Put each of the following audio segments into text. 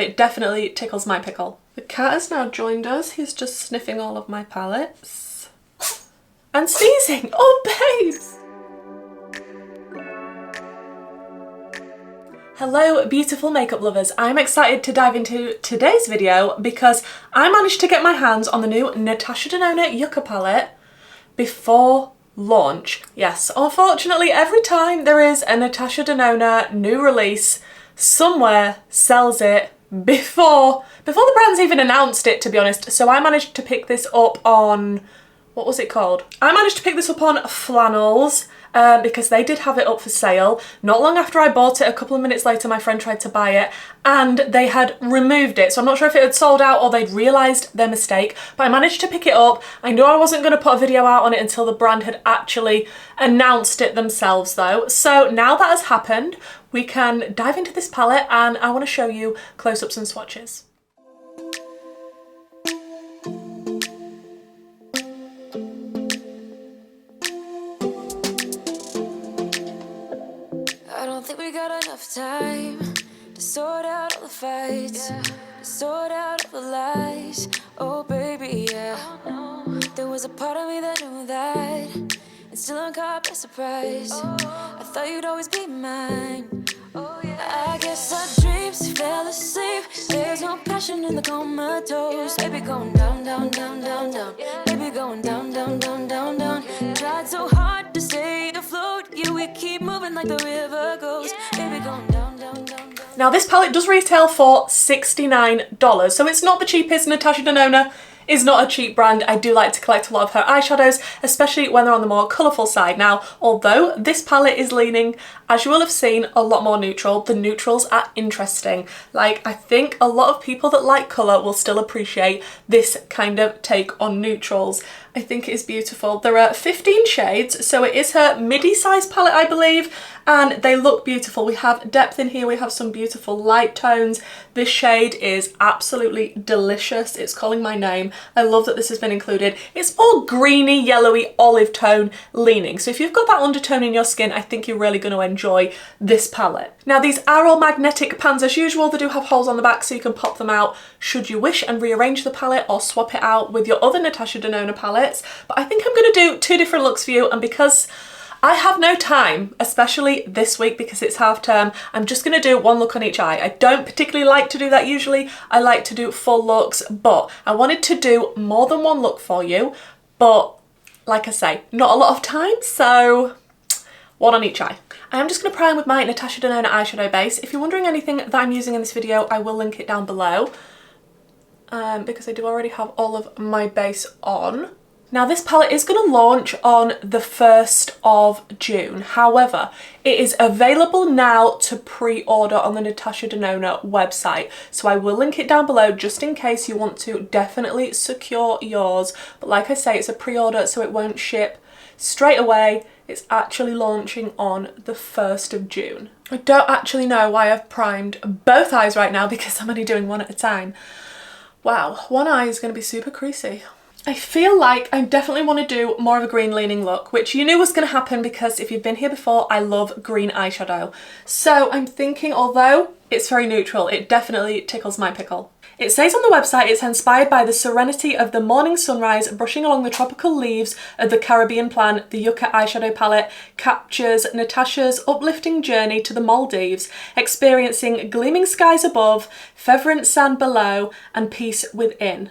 It definitely tickles my pickle. The cat has now joined us. He's just sniffing all of my palettes. And sneezing! Oh, babes! Hello, beautiful makeup lovers. I'm excited to dive into today's video because I managed to get my hands on the new Natasha Denona YUCCA palette before launch. Yes, unfortunately, every time there is a Natasha Denona new release, somewhere sells it before the brand's even announced it, to be honest. So I managed to pick this up on, what was it called? I managed to pick this up on Flannels. Because they did have it up for sale. Not long after I bought it, a couple of minutes later, my friend tried to buy it and they had removed it. So I'm not sure if it had sold out or they'd realised their mistake, but I managed to pick it up. I knew I wasn't going to put a video out on it until the brand had actually announced it themselves though. So now that has happened, we can dive into this palette and I want to show you close-ups and swatches. We got enough time to sort out all the fights, to sort out all the lies. Oh baby, yeah. Oh, no. There was a part of me that knew that, and still I'm caught by surprise. I thought you'd always be mine. Oh yeah. I guess our dreams fell asleep. There's no passion in the comatose. Baby going down, down, down, down, down. Baby going down, down, down, down, down. Tried so hard to stay afloat. Yeah, we keep moving like the river goes. Baby going down, down, down, down. Now this palette does retail for $69, so it's not the cheapest. Natasha Denona is not a cheap brand. I do like to collect a lot of her eyeshadows, especially when they're on the more colourful side. Now, although this palette is leaning, as you will have seen, a lot more neutral, the neutrals are interesting. Like, I think a lot of people that like colour will still appreciate this kind of take on neutrals. I think it is beautiful. There are 15 shades, so it is her midi size palette, I believe, and they look beautiful. We have depth in here, we have some beautiful light tones. This shade is absolutely delicious. It's calling my name. I love that this has been included. It's more greeny, yellowy, olive tone leaning. So if you've got that undertone in your skin, I think you're really going to enjoy this palette. Now these are all magnetic pans as usual. They do have holes on the back so you can pop them out should you wish and rearrange the palette or swap it out with your other Natasha Denona palettes. But I think I'm going to do two different looks for you, and because I have no time, especially this week because it's half term, I'm just going to do one look on each eye. I don't particularly like to do that usually. I like to do full looks, but I wanted to do more than one look for you. But like I say, not a lot of time, so one on each eye. I am just going to prime with my Natasha Denona eyeshadow base. If you're wondering anything that I'm using in this video, I will link it down below because I do already have all of my base on. Now this palette is going to launch on the 1st of June. However, it is available now to pre-order on the Natasha Denona website. So I will link it down below just in case you want to definitely secure yours. But like I say, it's a pre-order so it won't ship straight away. It's actually launching on the 1st of June. I don't actually know why I've primed both eyes right now because I'm only doing one at a time. Wow, one eye is going to be super creasy. I feel like I definitely want to do more of a green leaning look, which you knew was going to happen because if you've been here before, I love green eyeshadow. So I'm thinking, although it's very neutral, it definitely tickles my pickle. It says on the website it's inspired by the serenity of the morning sunrise brushing along the tropical leaves of the Caribbean plant. The YUCCA eyeshadow palette captures Natasha's uplifting journey to the Maldives, experiencing gleaming skies above, fervent sand below, and peace within.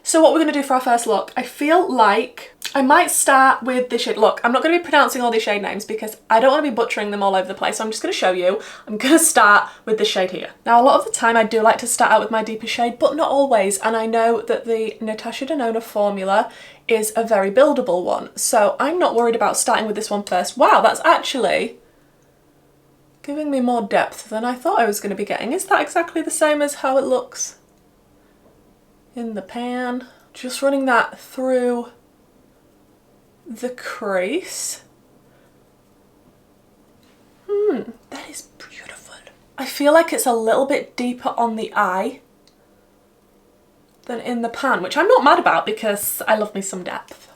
So what we're going to do for our first look, I feel like I might start with this shade. Look, I'm not going to be pronouncing all these shade names because I don't want to be butchering them all over the place. So I'm just going to show you. I'm going to start with this shade here. Now, a lot of the time I do like to start out with my deeper shade, but not always. And I know that the Natasha Denona formula is a very buildable one. So I'm not worried about starting with this one first. Wow, that's actually giving me more depth than I thought I was going to be getting. Is that exactly the same as how it looks in the pan? Just running that through the crease. That is beautiful. I feel like it's a little bit deeper on the eye than in the pan, which I'm not mad about because I love me some depth.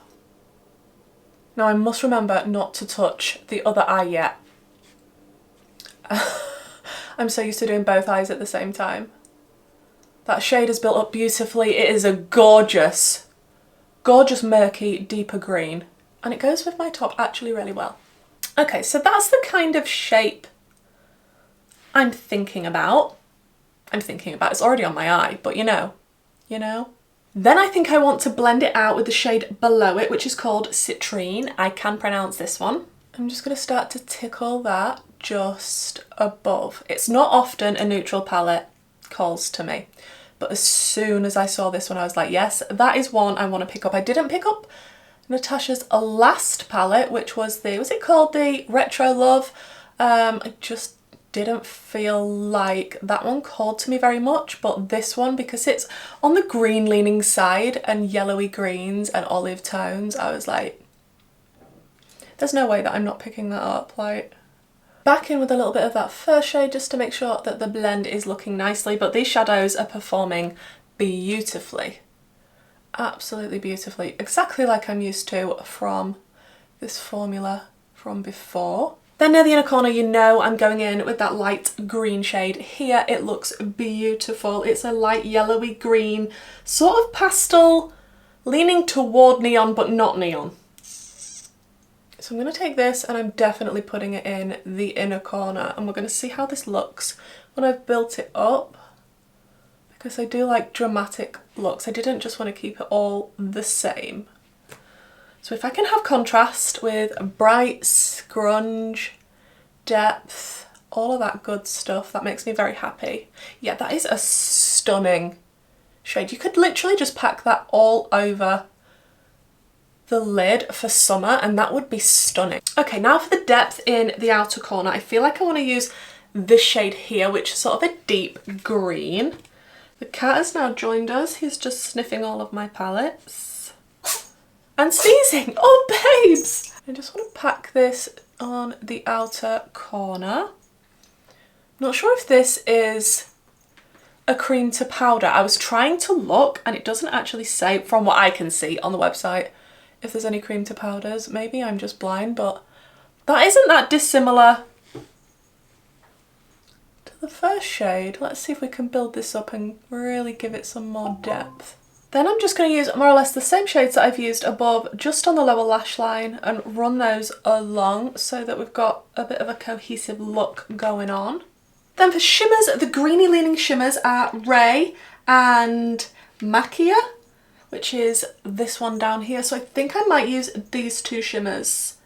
Now I must remember not to touch the other eye yet. I'm so used to doing both eyes at the same time. That shade is built up beautifully. It is a gorgeous, gorgeous murky, deeper green. And it goes with my top actually really well. Okay, so that's the kind of shape I'm thinking about. It's already on my eye, but you know. Then I think I want to blend it out with the shade below it, which is called Citrine. I can pronounce this one. I'm just going to start to tickle that just above. It's not often a neutral palette calls to me, but as soon as I saw this one, I was like, yes, that is one I want to pick up. I didn't pick up Natasha's last palette, which was was it called the Retro Love? I just didn't feel like that one called to me very much, but this one, because it's on the green leaning side and yellowy greens and olive tones, I was like, there's no way that I'm not picking that up. Like, back in with a little bit of that first shade just to make sure that the blend is looking nicely, but these shadows are performing beautifully. Absolutely beautifully. Exactly like I'm used to from this formula from before. Then near the inner corner, you know I'm going in with that light green shade. Here it looks beautiful. It's a light yellowy green, sort of pastel, leaning toward neon but not neon. So I'm going to take this and I'm definitely putting it in the inner corner, and we're going to see how this looks when I've built it up, because I do like dramatic looks. I didn't just want to keep it all the same. So if I can have contrast with bright, scrunch, depth, all of that good stuff, that makes me very happy. Yeah, that is a stunning shade. You could literally just pack that all over the lid for summer and that would be stunning. Okay, now for the depth in the outer corner. I feel like I want to use this shade here, which is sort of a deep green. The cat has now joined us. He's just sniffing all of my palettes. And sneezing! Oh, babes! I just want to pack this on the outer corner. Not sure if this is a cream to powder. I was trying to look and it doesn't actually say, from what I can see on the website, if there's any cream to powders. Maybe I'm just blind, but that isn't that dissimilar to the first shade. Let's see if we can build this up and really give it some more depth. Then I'm just going to use more or less the same shades that I've used above, just on the lower lash line, and run those along so that we've got a bit of a cohesive look going on. Then for shimmers, the greeny leaning shimmers are Ray and Macchia, which is this one down here. So I think I might use these two shimmers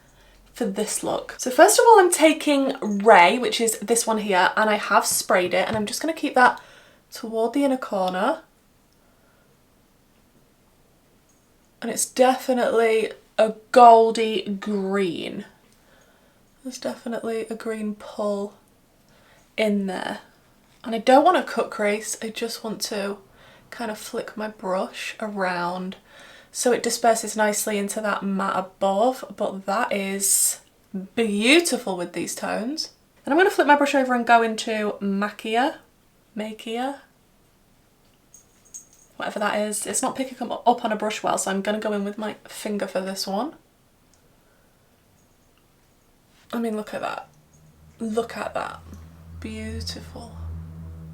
for this look. So first of all, I'm taking Ray, which is this one here, and I have sprayed it, and I'm just going to keep that toward the inner corner. And it's definitely a goldy green. There's definitely a green pull in there. And I don't want to cut crease, I just want to kind of flick my brush around so it disperses nicely into that matte above, but that is beautiful with these tones. And I'm going to flip my brush over and go into Macchia, whatever that is. It's not picking up on a brush well, so I'm going to go in with my finger for this one. I mean, look at that. Look at that. Beautiful.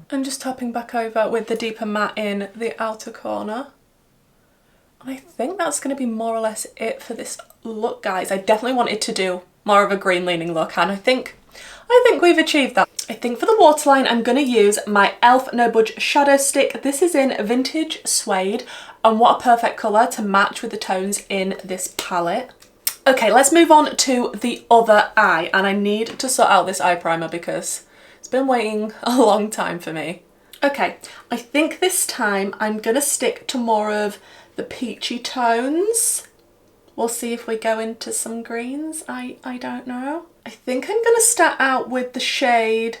And just tapping back over with the deeper matte in the outer corner. And I think that's going to be more or less it for this look, guys. I definitely wanted to do more of a green leaning look, and I think we've achieved that. I think for the waterline, I'm going to use my e.l.f. No Budge Shadow Stick. This is in Vintage Suede, and what a perfect colour to match with the tones in this palette. Okay, let's move on to the other eye, and I need to sort out this eye primer because it's been waiting a long time for me. Okay, I think this time I'm going to stick to more of the peachy tones. We'll see if we go into some greens, I don't know. I think I'm going to start out with the shade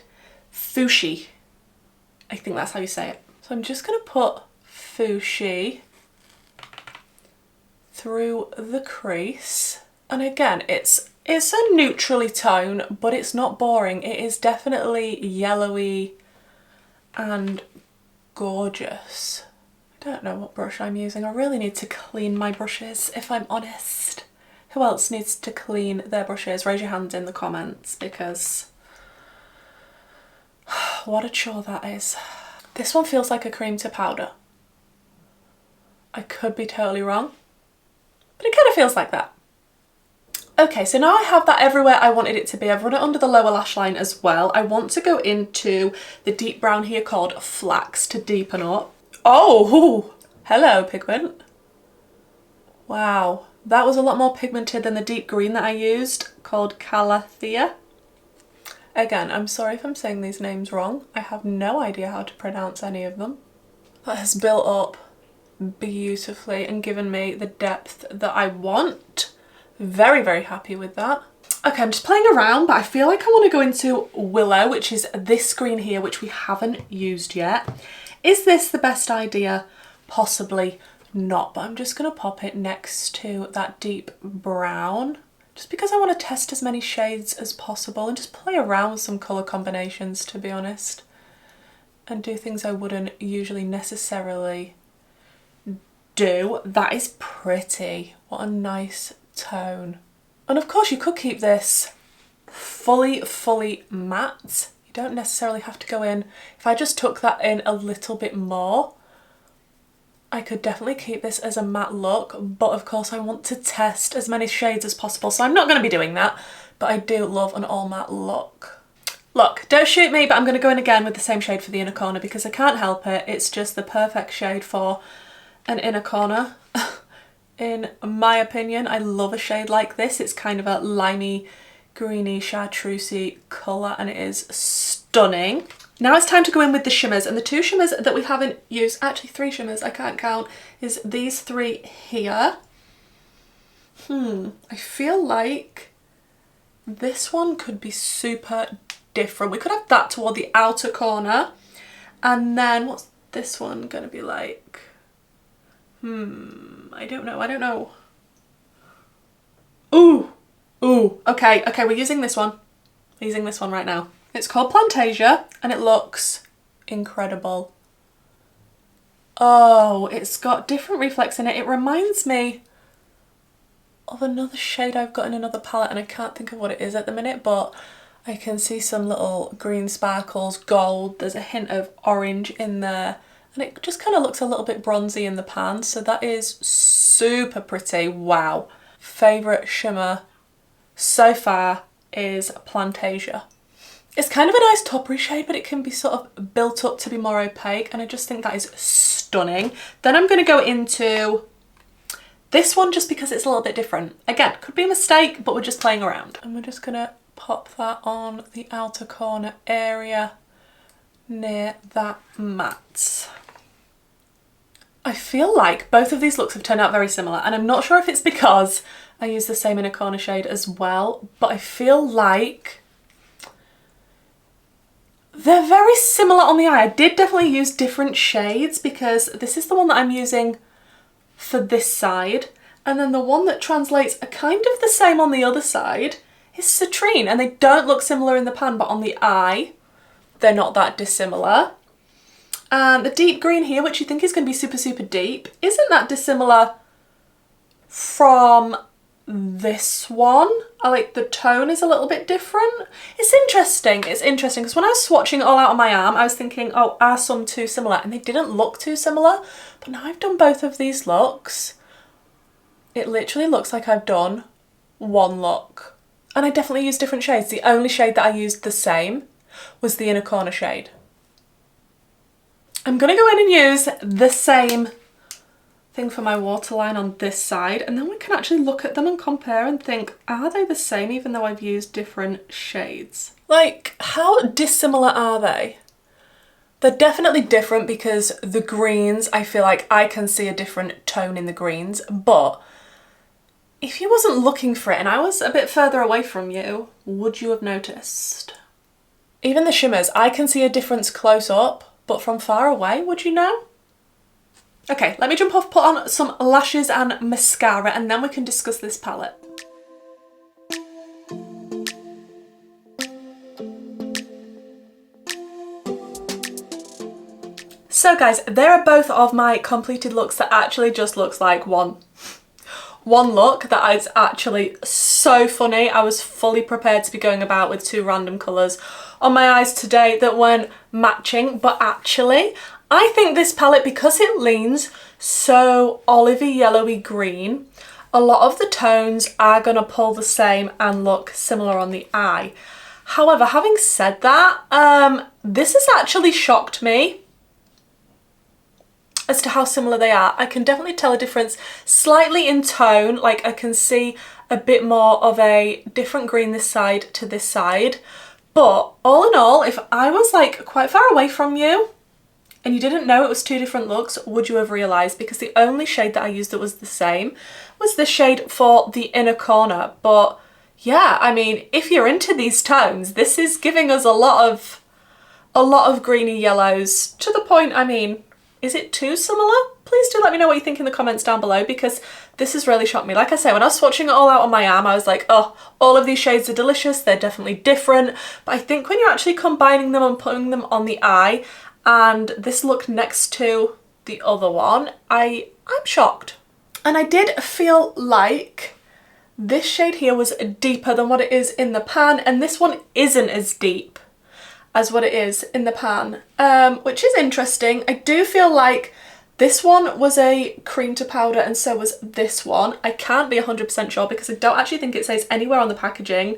Fuchsia. I think that's how you say it. So I'm just going to put Fuchsia through the crease. And again, it's a neutrally tone, but it's not boring. It is definitely yellowy and gorgeous. I don't know what brush I'm using. I really need to clean my brushes, if I'm honest. Who else needs to clean their brushes? Raise your hand in the comments, because what a chore that is. This one feels like a cream to powder. I could be totally wrong, but it kind of feels like that. Okay, so now I have that everywhere I wanted it to be. I've run it under the lower lash line as well. I want to go into the deep brown here called Flax to deepen up. Oh, hello pigment. Wow, that was a lot more pigmented than the deep green that I used called Calathea. Again, I'm sorry if I'm saying these names wrong. I have no idea how to pronounce any of them. That has built up beautifully and given me the depth that I want. Very, very happy with that. Okay, I'm just playing around, but I feel like I want to go into Willow, which is this green here, which we haven't used yet. Is this the best idea? Possibly not, but I'm just going to pop it next to that deep brown, just because I want to test as many shades as possible and just play around with some colour combinations, to be honest, and do things I wouldn't usually necessarily do. That is pretty. What a nice tone. And of course you could keep this fully matte. You don't necessarily have to go in. If I just took that in a little bit more, I could definitely keep this as a matte look, but of course I want to test as many shades as possible, so I'm not going to be doing that, but I do love an all matte look. Look, don't shoot me, but I'm going to go in again with the same shade for the inner corner because I can't help it. It's just the perfect shade for an inner corner. In my opinion, I love a shade like this. It's kind of a limey, greeny, chartreusey colour and it is stunning. Now it's time to go in with the shimmers, and the two shimmers that we haven't used, actually 3 shimmers, I can't count, is these 3 here. I feel like this one could be super different. We could have that toward the outer corner, and then what's this one gonna be like? I don't know. Ooh, okay, we're using this one. We're using this one right now. It's called Plantasia and it looks incredible. Oh, it's got different reflex in it. It reminds me of another shade I've got in another palette and I can't think of what it is at the minute, but I can see some little green sparkles, gold, there's a hint of orange in there. And it just kind of looks a little bit bronzy in the pan, so that is super pretty. Wow. Favourite shimmer so far is Plantasia. It's kind of a nice toppery shade, but it can be sort of built up to be more opaque, and I just think that is stunning. Then I'm going to go into this one just because it's a little bit different. Again, could be a mistake, but we're just playing around. And we're just going to pop that on the outer corner area near that matte. I feel like both of these looks have turned out very similar, and I'm not sure if it's because I use the same inner corner shade as well, but I feel like they're very similar on the eye. I did definitely use different shades because this is the one that I'm using for this side, and then the one that translates are kind of the same on the other side is Citrine, and they don't look similar in the pan, but on the eye they're not that dissimilar. And the deep green here, which you think is going to be super deep, isn't that dissimilar from this one. I like the tone is a little bit different. It's interesting because when I was swatching it all out on my arm, I was thinking, oh, are some too similar? And they didn't look too similar. But now I've done both of these looks, it literally looks like I've done one look. And I definitely used different shades. The only shade that I used the same was the inner corner shade. I'm going to go in and use the same thing for my waterline on this side, and then we can actually look at them and compare and think, are they the same even though I've used different shades? Like, how dissimilar are they? They're definitely different because the greens, I feel like I can see a different tone in the greens, but if you wasn't looking for it and I was a bit further away from you, would you have noticed? Even the shimmers, I can see a difference close up, but from far away, would you know? Okay, let me jump off, put on some lashes and mascara, and then we can discuss this palette. So guys, there are both of my completed looks that actually just looks like one one look that is actually so funny. I was fully prepared to be going about with two random colours on my eyes today that weren't matching, but actually I think this palette, because it leans so olivey yellowy green, a lot of the tones are going to pull the same and look similar on the eye. However, having said that, this has actually shocked me as to how similar they are. I can definitely tell a difference slightly in tone, like I can see a bit more of a different green this side to this side. But all in all, if I was like quite far away from you and you didn't know it was two different looks, would you have realised? Because the only shade that I used that was the same was the shade for the inner corner. But yeah, I mean, if you're into these tones, this is giving us a lot of greeny yellows, to the point, I mean, is it too similar? Please do let me know what you think in the comments down below, because this has really shocked me. Like I say, when I was swatching it all out on my arm, I was like, oh, all of these shades are delicious, they're definitely different. But I think when you're actually combining them and putting them on the eye, and this look next to the other one, I'm shocked. And I did feel like this shade here was deeper than what it is in the pan, and this one isn't as deep as what it is in the pan, which is interesting. I do feel like this one was a cream to powder and so was this one. I can't be 100% sure because I don't actually think it says anywhere on the packaging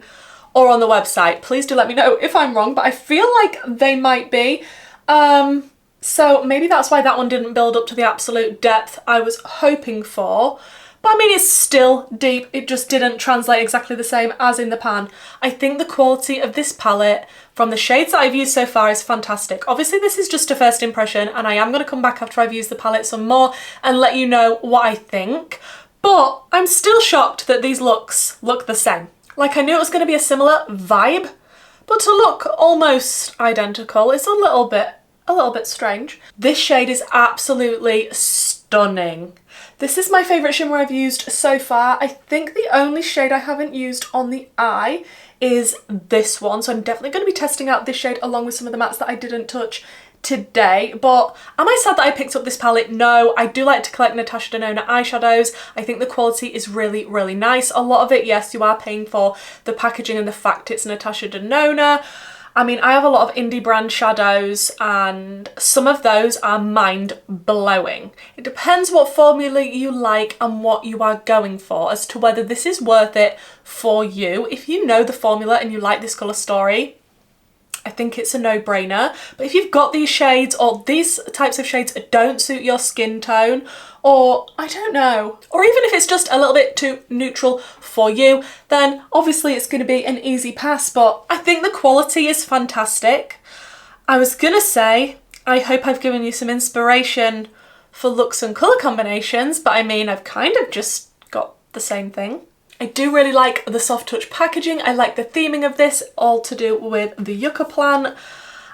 or on the website. Please do let me know if I'm wrong, but I feel like they might be. So maybe that's why that one didn't build up to the absolute depth I was hoping for. But I mean, it's still deep, it just didn't translate exactly the same as in the pan. I think the quality of this palette from the shades that I've used so far is fantastic. Obviously this is just a first impression, and I am going to come back after I've used the palette some more and let you know what I think. But I'm still shocked that these looks look the same. Like, I knew it was going to be a similar vibe, but to look almost identical is a little bit strange. This shade is absolutely stunning. This is my favourite shimmer I've used so far. I think the only shade I haven't used on the eye is this one, so I'm definitely going to be testing out this shade along with some of the mattes that I didn't touch today. But am I sad that I picked up this palette? No. I do like to collect Natasha Denona eyeshadows. I think the quality is really, really nice. A lot of it, yes, you are paying for the packaging and the fact it's Natasha Denona. I mean, I have a lot of indie brand shadows and some of those are mind-blowing. It depends what formula you like and what you are going for as to whether this is worth it for you. If you know the formula and you like this colour story, I think it's a no-brainer. But if you've got these shades, or these types of shades don't suit your skin tone, or I don't know, or even if it's just a little bit too neutral for you, then obviously it's going to be an easy pass. But I think the quality is fantastic. I was gonna say, I hope I've given you some inspiration for looks and colour combinations, but I mean, I've kind of just got the same thing. I do really like the soft touch packaging. I like the theming of this, all to do with the yucca plant.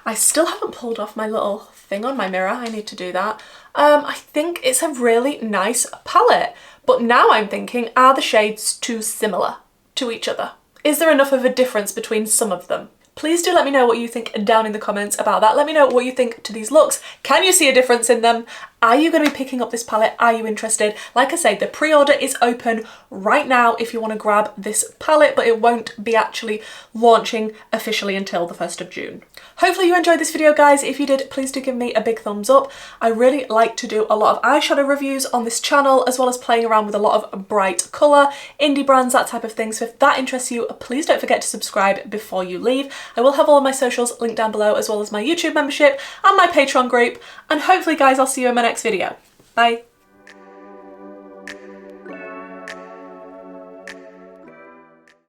I still haven't pulled off my little thing on my mirror. I need to do that. I think it's a really nice palette, but now I'm thinking, are the shades too similar to each other? Is there enough of a difference between some of them? Please do let me know what you think down in the comments about that. Let me know what you think to these looks. Can you see a difference in them? Are you going to be picking up this palette? Are you interested? Like I say, the pre-order is open right now if you want to grab this palette, but it won't be actually launching officially until the 1st of June. Hopefully you enjoyed this video, guys. If you did, please do give me a big thumbs up. I really like to do a lot of eyeshadow reviews on this channel, as well as playing around with a lot of bright colour, indie brands, that type of thing. So if that interests you, please don't forget to subscribe before you leave. I will have all of my socials linked down below, as well as my YouTube membership and my Patreon group. And hopefully, guys, I'll see you in my next video. Bye.